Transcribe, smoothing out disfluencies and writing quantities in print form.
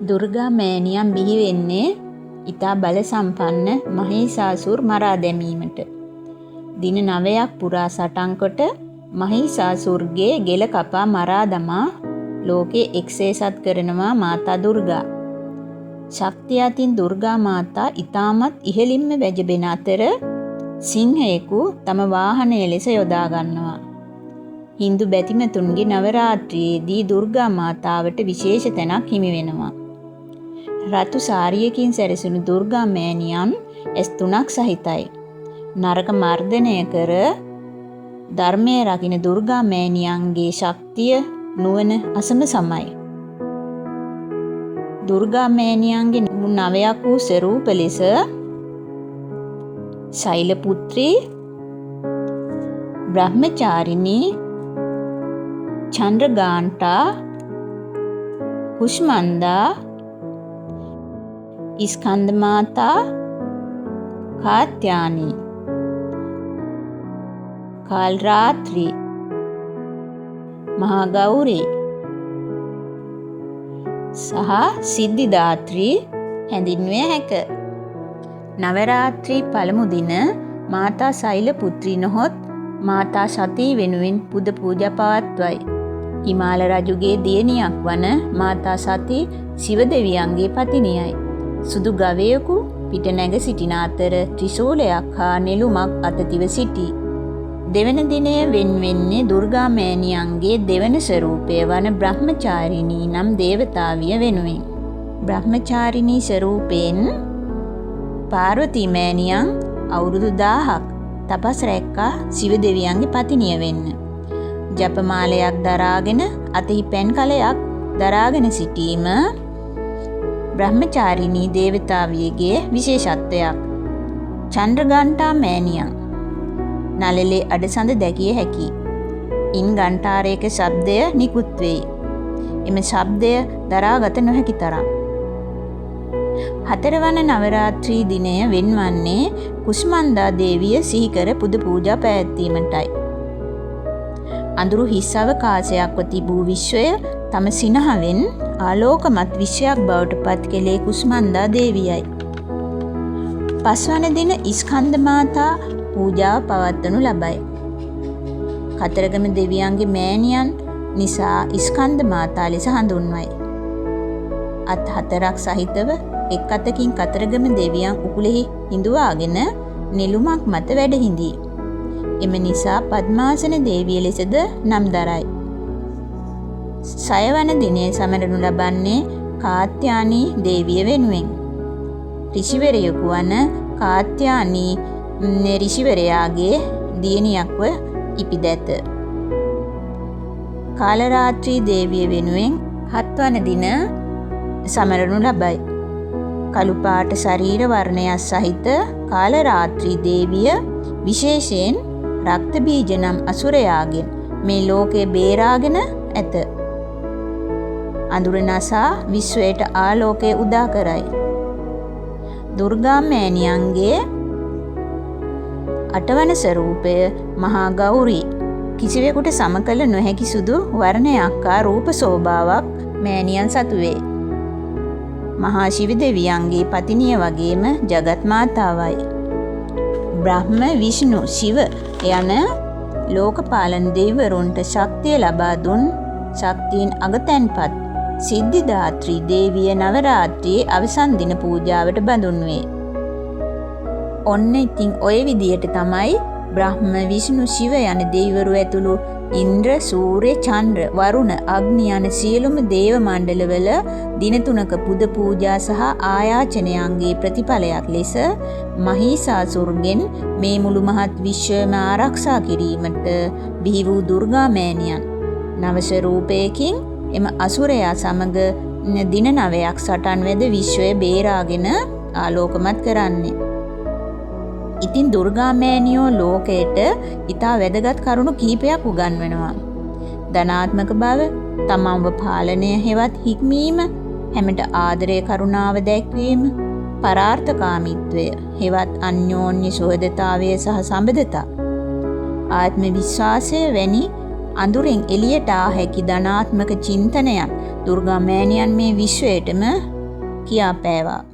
දුර්ගා මෑණියන් බිහි වෙන්නේ ඉතා බල සම්පන්න මහීසාසුර් මරා දැමීමට. දින 9ක් පුරා සටන් කොට මහීසාසුර්ගේ ගෙල කපා මරා දමා ලෝකේ එක්සේසත් කරනවා මාතා දුර්ගා. ශක්තිය අතින් දුර්ගා මාතා ඉතාමත් ඉහළින්ම වැජබෙන අතර සිංහයෙකු තම වාහනය ලෙස යොදා ගන්නවා. හින්දු බැතිමතුන්ගේ නවරාත්‍රියේදී දුර්ගා මාතාවට විශේෂ තැනක් හිමි වෙනවා. රතු සාරියකින් සැරසුණු දුර්ගා මෑණියන් S3ක් සහිතයි. නරක මර්ධනය කර ධර්මයේ රකින්න දුර්ගා මෑණියන්ගේ ශක්තිය නුවණ අසම සමයි. දුර්ගා මෑණියන්ගේ 9ක් වූ ස්වරූප ලෙස ශෛලපුත්‍රී, බ්‍රහ්මචාරිණී, චන්ද්‍රගාන්ටා, කුෂ්මන්දා, ස්කන්ධ මාතා, කාත්‍යානී, කාල්රාත්‍රි, මහා ගෞරී සහ සිද්ධිදාත්‍රි හැඳින්විය හැක. නවරාත්‍රි පළමු දින මාතා ශෛලපුත්‍රී නොහොත් මාතා සතී වෙනුවෙන් පුද පූජා පවත්වයි. හිමාල රජුගේ දියණියක් වන මාතා සතී ශිව දෙවියන්ගේ පතිනියයි. සුදු ගවයෙකු පිට නැග සිටින අතර ත්‍රිශූලයක් හා නෙළුමක් අතතිව සිටී. දෙවන දිනය වෙන්නේ දුර්ගා මෑණියන්ගේ දෙවන ස්වරූපය වන බ්‍රහ්මචාරිණී නම් දේවතාවිය වෙනුවෙන්. බ්‍රහ්මචාරිණී ස්වරූපයෙන් පාර්වතී මෑණියන් අවුරුදු 1000ක් තපස් රැක්කා ශිව දෙවියන්ගේ පතිනිය වෙන්න. ජපමාලයක් දරාගෙන අතෙහි පෙන් කලයක් දරාගෙන සිටීම බ්‍රහ්මචාරිණී දේවතාවියගේ විශේෂත්වයක්. චන්ද්‍රගාන්ටා මෑණියන් නළලේ අඩසඳ දැකිය හැකියි. ඉන් ගන්ටාරයක ශබ්දය නිකුත් වෙයි. එම ශබ්දය දරාගත නොහැකි තරම්. හතරවන නවරාත්‍රී දිනය වෙන්වන්නේ කුෂ්මන්දා දේවිය සිහිකර පුද පූජා පැවැත්වීමටයි. අඳුරු හිස් අවකාශයක්ව තිබූ විශ්වය තම සිනහවෙන් ආලෝකමත් විශ්වයක් බවට පත් කළේ කුෂ්මන්දා දේවියයි. පස්වන දින ස්කන්ධ මාතා පූජාව පවත්වනු ලබයි. කතරගම දෙවියන්ගේ මෑණියන් නිසා ස්කන්ධ මාතා ලෙස හඳුන්වයි. අත් 4ක් සහිතව එක් අතකින් කතරගම දෙවියන් උකුලෙහි හිඳුවාගෙන නෙළුමක් මත වැඩ හිඳී. එම නිසා පద్මාසන දේවිය ලෙසද නම් දරයි. 6 වන දිනේ සමරනු ලබන්නේ කාත්‍යානී දේවිය වෙනුවෙන්. ඍෂිවරයෙකු වන කාත්‍යානී ඍෂිවරයාගේ දියණියක්ව ඉපිදැත. කාලරාත්‍රී දේවිය වෙනුවෙන් 7 වන දින සමරනු ලබයි. කළු පාට ශරීර වර්ණයක් සහිත කාලරාත්‍රී දේවිය විශේෂයෙන් රක්ත බීජ නම් අසුරයාගෙන් මේ ලෝකේ බේරාගෙන ඇත. අඳුර නසා විශ්වයට ආලෝකය උදා කරයි. දුර්ගා මෑණියන්ගේ 8 වන ස්වරූපය මහා ගෞරී. කිසිවෙකුට සමකල නොහැකි සුදු වර්ණයක් හා රූප ශෝභාවක් මෑණියන් සතු වේ. මහා ශිව දෙවියන්ගේ පතිනිය වගේම ජගත් මාතාවයි. බ්‍රහ්ම, විෂ්ණු, ශිව යන ලෝකපාලන දෙවිවරුන්ට ශක්තිය ලබා දුන් ශක්තියින් අගතැන්පත් සිද්ධිදාත්‍රි දේවිය නවරාත්‍රියේ අවසන් දින පූජාවට බඳුන් වේ. ඔන්න ඉතින් ඔය විදියට තමයි බ්‍රහ්ම, විෂ්ණු, ශිව යන දෙවිවරු ඇතුළු ඉන්ද්‍ර, සූර්ය, චන්ද්‍ර, වරුණ, අග්නි යන සියලුම දේව මණ්ඩලවල දින 3ක පුද පූජා සහ ආයාචනයන්ගේ ප්‍රතිඵලයක් ලෙස මහීසාසුර්ගෙන් මේ මුළු මහත් විශ්වයම ආරක්ෂා කිරීමට බිහි වූ දුර්ගා මෑණියන් නව ස්වරූපයකින් එම අසුරයා සමග දින 9ක් සටන් වැද විශ්වය බේරාගෙන ආලෝකමත් කරන්නේ. ඉතින් දුර්ගා මෑණියෝ ලෝකයට ඉතා වැදගත් කරුණු කිහිපයක් උගන්වනවා. ධනාත්මක බව, තමන්ව පාලනය හෙවත් හික්මීම, හැමට ආදරය කරුණාව දැක්වීම, පරාර්ථකාමීත්වය හෙවත් අන්‍යෝන්‍ය සුහදතාවය සහ සම්බන්ධතා, ආත්ම විශ්වාසය වැනි අඳුරෙන් එළියට ආ හැකි ධනාත්මක චින්තනයන් දුර්ගා මෑණියන් මේ විශ්වයටම කියා පෑවා.